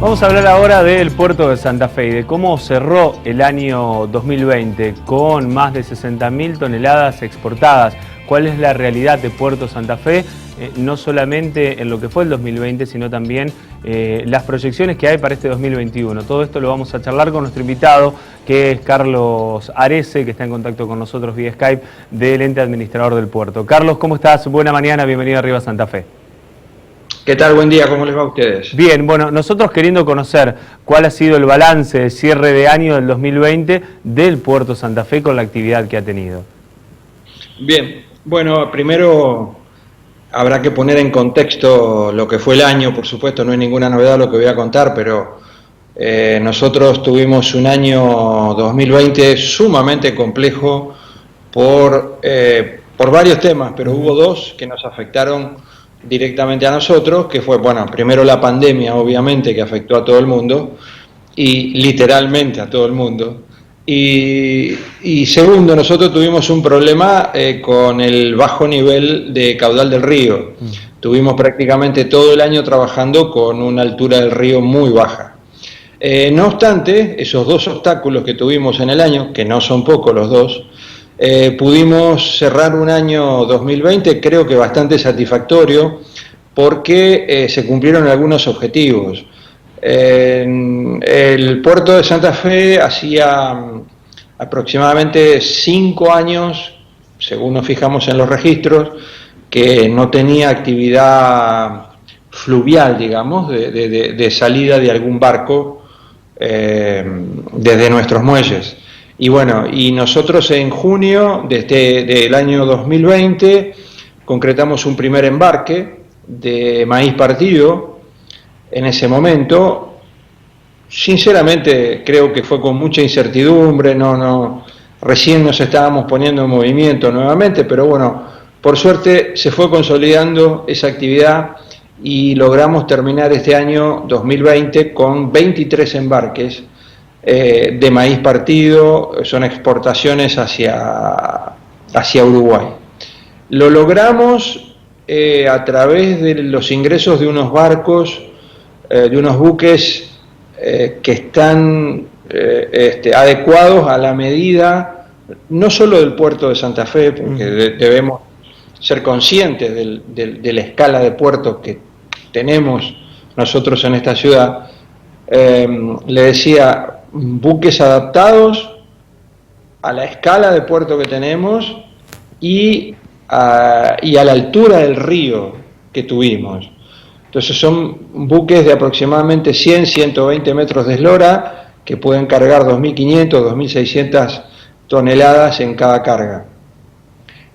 Vamos a hablar ahora del puerto de Santa Fe y de cómo cerró el año 2020 con más de 60.000 toneladas exportadas. ¿Cuál es la realidad de Puerto Santa Fe? No solamente en lo que fue el 2020, sino también las proyecciones que hay para este 2021. Todo esto lo vamos a charlar con nuestro invitado, que es Carlos Arese, que está en contacto con nosotros vía Skype, del ente administrador del puerto. Carlos, ¿cómo estás? Buena mañana, bienvenido a Arriba Santa Fe. ¿Qué tal? Buen día, ¿cómo les va a ustedes? Bien, bueno, nosotros queriendo conocer cuál ha sido el balance de cierre de año del 2020 del Puerto Santa Fe con la actividad que ha tenido. Bien, bueno, primero habrá que poner en contexto lo que fue el año, por supuesto, no hay ninguna novedad lo que voy a contar, pero nosotros tuvimos un año 2020 sumamente complejo por varios temas, pero hubo dos que nos afectaron directamente a nosotros, que fue, bueno, primero la pandemia, obviamente, que afectó a todo el mundo, y literalmente a todo el mundo, y segundo, nosotros tuvimos un problema con el bajo nivel de caudal del río. Tuvimos prácticamente todo el año trabajando con una altura del río muy baja. No obstante, esos dos obstáculos que tuvimos en el año, que no son pocos los dos, pudimos cerrar un año 2020 creo que bastante satisfactorio porque se cumplieron algunos objetivos. El puerto de Santa Fe hacía aproximadamente 5 años, según nos fijamos en los registros, que no tenía actividad fluvial, digamos, de salida de algún barco desde nuestros muelles. Y bueno, y nosotros en junio del año 2020 concretamos un primer embarque de maíz partido. En ese momento, sinceramente creo que fue con mucha incertidumbre, recién nos estábamos poniendo en movimiento nuevamente, pero bueno, por suerte se fue consolidando esa actividad y logramos terminar este año 2020 con 23 embarques de maíz partido, son exportaciones hacia Uruguay. Lo logramos a través de los ingresos de unos barcos, de unos buques que están adecuados a la medida, no solo del puerto de Santa Fe, porque debemos ser conscientes de la escala de puerto que tenemos nosotros en esta ciudad. Le decía, buques adaptados a la escala de puerto que tenemos y a la altura del río que tuvimos. Entonces son buques de aproximadamente 100-120 metros de eslora que pueden cargar 2.500, 2.600 toneladas en cada carga.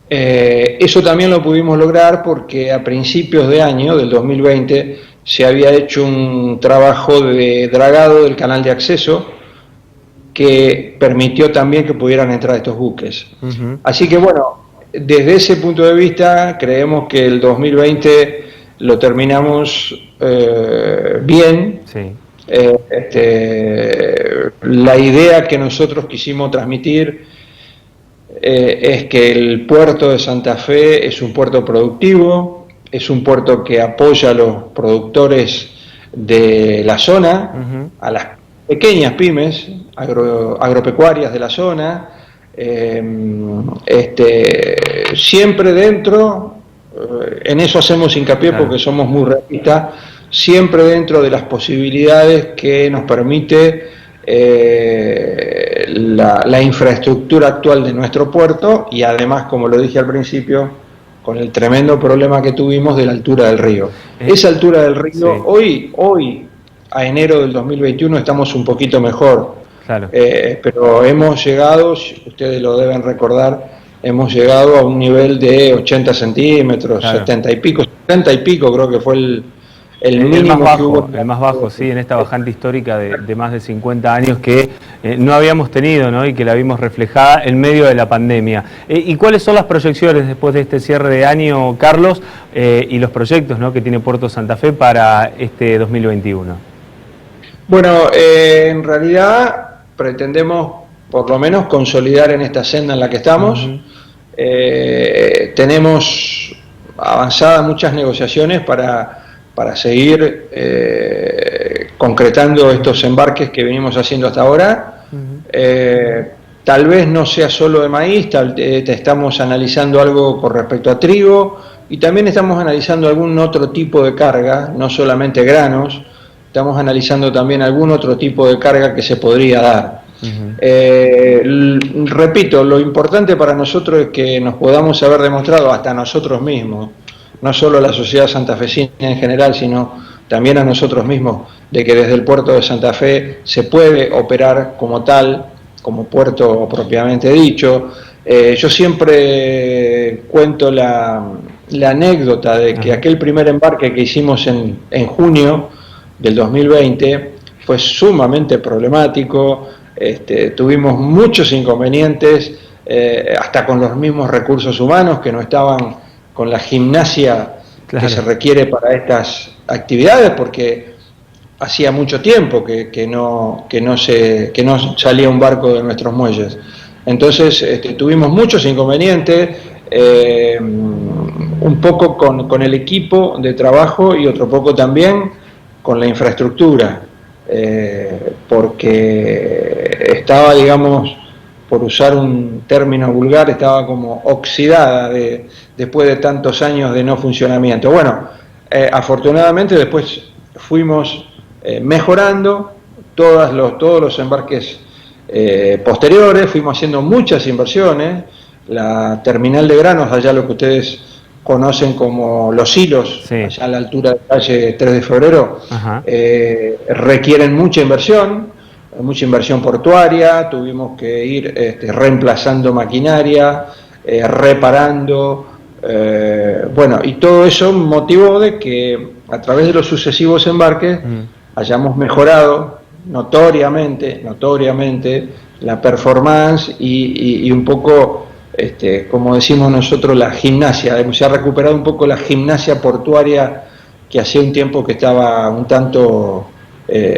Eso también lo pudimos lograr porque a principios de año, del 2020, se había hecho un trabajo de dragado del canal de acceso que permitió también que pudieran entrar estos buques. Así que bueno, desde ese punto de vista creemos que el 2020 lo terminamos bien. Sí. La idea que nosotros quisimos transmitir es que el puerto de Santa Fe es un puerto productivo, es un puerto que apoya a los productores de la zona, a las pequeñas pymes agropecuarias de la zona, siempre dentro, en eso hacemos hincapié porque somos muy realistas, siempre dentro de las posibilidades que nos permite la infraestructura actual de nuestro puerto y además, como lo dije al principio, con el tremendo problema que tuvimos de la altura del río. Esa altura del río, sí. Hoy a enero del 2021 estamos un poquito mejor, claro. Pero hemos llegado, ustedes lo deben recordar, hemos llegado a un nivel de 80 centímetros, claro. 70 y pico creo que fue el mínimo más bajo, el más bajo, sí, en esta bajante histórica de más de 50 años que no habíamos tenido, ¿no? Y que la vimos reflejada en medio de la pandemia. ¿Y cuáles son las proyecciones después de este cierre de año, Carlos, y los proyectos, ¿no?, que tiene Puerto Santa Fe para este 2021? Bueno, en realidad pretendemos por lo menos consolidar en esta senda en la que estamos. Tenemos avanzadas muchas negociaciones para seguir concretando estos embarques que venimos haciendo hasta ahora. Tal vez no sea solo de maíz, estamos analizando algo con respecto a trigo y también estamos analizando algún otro tipo de carga, no solamente granos, estamos analizando también algún otro tipo de carga que se podría dar. Repito, lo importante para nosotros es que nos podamos haber demostrado hasta nosotros mismos, no solo a la sociedad santafesina en general, sino también a nosotros mismos, de que desde el puerto de Santa Fe se puede operar como tal, como puerto propiamente dicho. Yo siempre cuento la anécdota de que aquel primer embarque que hicimos en junio del 2020 fue sumamente problemático, tuvimos muchos inconvenientes, hasta con los mismos recursos humanos que no estaban con la gimnasia que se requiere para estas actividades, porque hacía mucho tiempo que no salía un barco de nuestros muelles. Entonces tuvimos muchos inconvenientes, un poco con el equipo de trabajo y otro poco también con la infraestructura, porque estaba, digamos, por usar un término vulgar, estaba como oxidada después de tantos años de no funcionamiento. Bueno, afortunadamente después fuimos mejorando todos los embarques posteriores, fuimos haciendo muchas inversiones. La terminal de granos, allá lo que ustedes conocen como los hilos, sí, allá a la altura de calle 3 de febrero, requieren mucha inversión portuaria, tuvimos que ir reemplazando maquinaria, reparando, bueno, y todo eso motivó de que a través de los sucesivos embarques hayamos mejorado notoriamente la performance y un poco, como decimos nosotros, la gimnasia. Se ha recuperado un poco la gimnasia portuaria que hacía un tiempo que estaba un tanto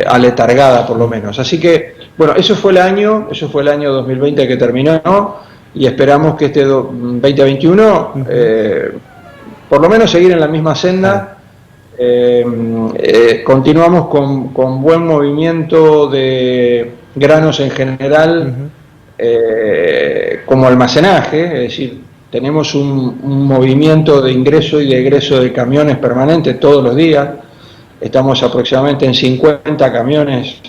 aletargada, por lo menos. Así que, bueno, eso fue el año 2020 que terminó, y esperamos que este 2021 por lo menos seguir en la misma senda. Continuamos con buen movimiento de granos en general, como almacenaje, es decir, tenemos un movimiento de ingreso y de egreso de camiones permanente todos los días. Estamos aproximadamente en 50 camiones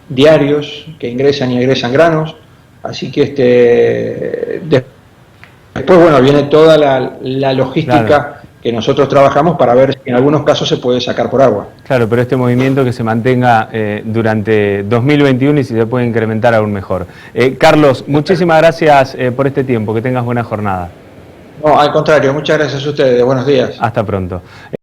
diarios que ingresan y egresan granos, así que después, bueno, viene toda la logística, claro, que nosotros trabajamos para ver si en algunos casos se puede sacar por agua. Claro, pero este movimiento que se mantenga durante 2021 y si se puede incrementar aún mejor. Carlos, muchísimas gracias por este tiempo, que tengas buena jornada. No, al contrario, muchas gracias a ustedes, buenos días. Hasta pronto.